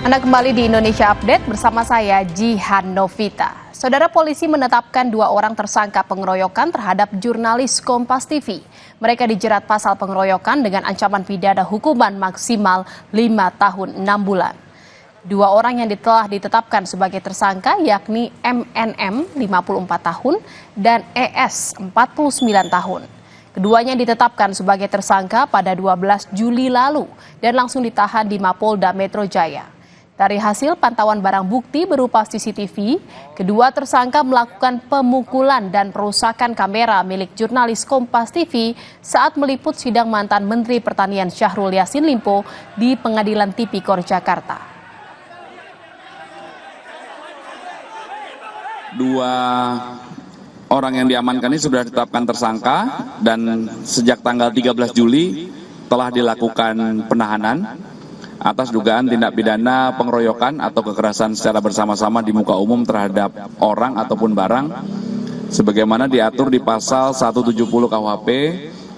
Anda kembali di Indonesia Update bersama saya Jihan Novita. Saudara, polisi menetapkan 2 orang tersangka pengeroyokan terhadap jurnalis Kompas TV. Mereka dijerat pasal pengeroyokan dengan ancaman pidana hukuman maksimal 5 tahun 6 bulan. 2 orang yang telah ditetapkan sebagai tersangka yakni MNM 54 tahun dan ES 49 tahun. Keduanya ditetapkan sebagai tersangka pada 12 Juli lalu dan langsung ditahan di Mapolda Metro Jaya. Dari hasil pantauan barang bukti berupa CCTV, kedua tersangka melakukan pemukulan dan perusakan kamera milik jurnalis Kompas TV saat meliput sidang mantan Menteri Pertanian Syahrul Yassin Limpo di Pengadilan Tipikor Jakarta. 2 orang yang diamankan ini sudah ditetapkan tersangka dan sejak tanggal 13 Juli telah dilakukan penahanan atas dugaan tindak pidana pengeroyokan atau kekerasan secara bersama-sama di muka umum terhadap orang ataupun barang sebagaimana diatur di pasal 170 KUHP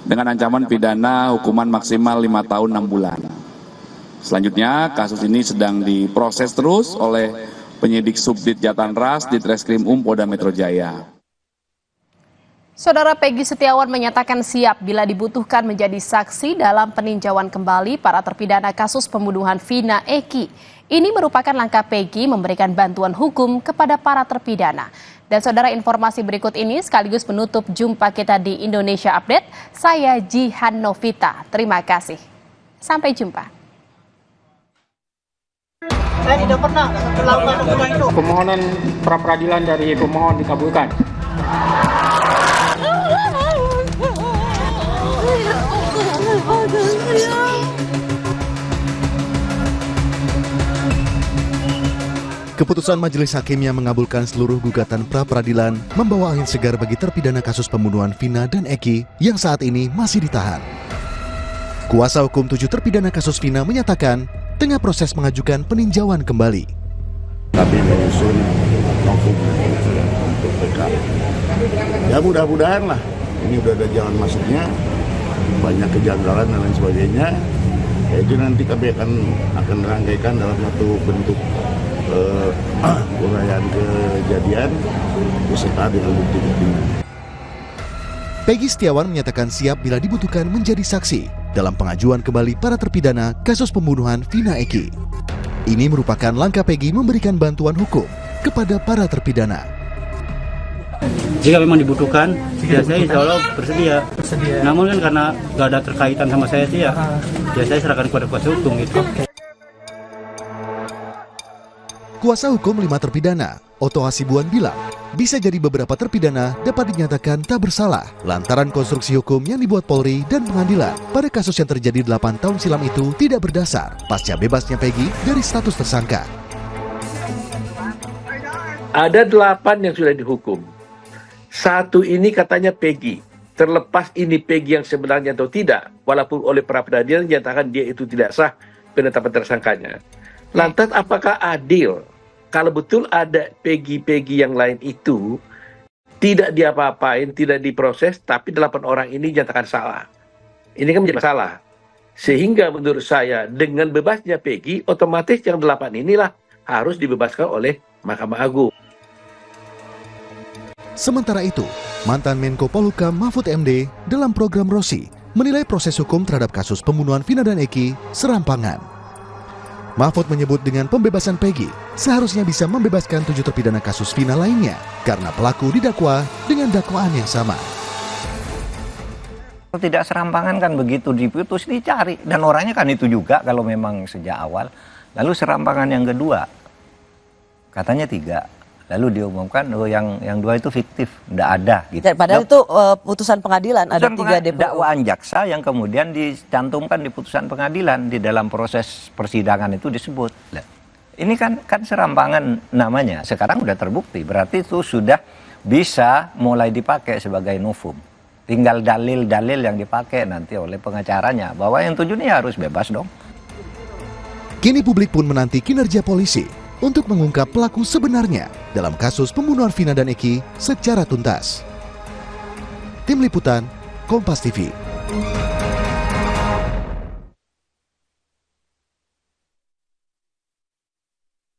dengan ancaman pidana hukuman maksimal 5 tahun 6 bulan. Selanjutnya kasus ini sedang diproses terus oleh penyidik Subdit Jatanras di Treskrim Polda Metro Jaya. Saudara, Peggy Setiawan menyatakan siap bila dibutuhkan menjadi saksi dalam peninjauan kembali para terpidana kasus pembunuhan Vina Eki. Ini merupakan langkah Peggy memberikan bantuan hukum kepada para terpidana. Dan saudara, informasi berikut ini sekaligus menutup jumpa kita di Indonesia Update. Saya Jihan Novita. Terima kasih. Sampai jumpa. Saya tidak pernah melakukan semua itu. Permohonan pra peradilan dari pemohon dikabulkan. Keputusan Majelis Hakim yang mengabulkan seluruh gugatan pra-peradilan membawa angin segar bagi terpidana kasus pembunuhan Vina dan Eki yang saat ini masih ditahan. Kuasa hukum 7 terpidana kasus Vina menyatakan tengah proses mengajukan peninjauan kembali. Kami menyusun hukum untuk PK. Ya mudah-mudahan lah, ini udah ada jalan masuknya, banyak kejanggalan dan lain sebagainya. Ya itu nanti kami akan rangkaikan dalam satu bentuk uraian kejadian beserta dengan bukti-buktinya. Peggy Setiawan menyatakan siap bila dibutuhkan menjadi saksi dalam pengajuan kembali para terpidana kasus pembunuhan Vina Eki. Ini merupakan langkah Peggy memberikan bantuan hukum kepada para terpidana. Jika memang dibutuhkan, ya saya insya Allah bersedia. Namun kan karena nggak ada terkaitan sama saya sih ya saya serahkan kepada kuasa hukum gitu. Kuasa hukum 5 terpidana, Otto Hasibuan bilang, bisa jadi beberapa terpidana dapat dinyatakan tak bersalah lantaran konstruksi hukum yang dibuat Polri dan pengadilan pada kasus yang terjadi 8 tahun silam itu tidak berdasar pasca bebasnya Peggy dari status tersangka. Ada 8 yang sudah dihukum. 1 ini katanya Peggy. Terlepas ini Peggy yang sebenarnya atau tidak, walaupun oleh pra peradilan dinyatakan dia itu tidak sah penetapan tersangkanya. Lantas apakah adil kalau betul ada Peggy yang lain itu tidak diapa-apain, tidak diproses, tapi 8 orang ini dinyatakan salah? Ini kan menjadi masalah. Sehingga menurut saya dengan bebasnya Peggy, otomatis yang 8 inilah harus dibebaskan oleh Mahkamah Agung. Sementara itu, mantan Menko Polhukam Mahfud MD dalam program Rosi menilai proses hukum terhadap kasus pembunuhan Vina dan Eki serampangan. Mahfud menyebut dengan pembebasan Peggy seharusnya bisa membebaskan 7 terpidana kasus Vina lainnya karena pelaku didakwa dengan dakwaan yang sama. Tidak serampangan kan begitu diputus dicari dan orangnya kan itu juga kalau memang sejak awal. Lalu serampangan yang kedua katanya 3. Lalu diumumkan yang 2 itu fiktif, tidak ada gitu. Padahal itu putusan pengadilan, ada 3 DPO. Dakwaan jaksa yang kemudian dicantumkan di putusan pengadilan di dalam proses persidangan itu disebut. Ini kan serampangan namanya. Sekarang sudah terbukti, berarti itu sudah bisa mulai dipakai sebagai novum. Tinggal dalil-dalil yang dipakai nanti oleh pengacaranya bahwa yang 7 ini harus bebas dong. Kini publik pun menanti kinerja polisi untuk mengungkap pelaku sebenarnya dalam kasus pembunuhan Vina dan Eki secara tuntas. Tim Liputan, Kompas TV.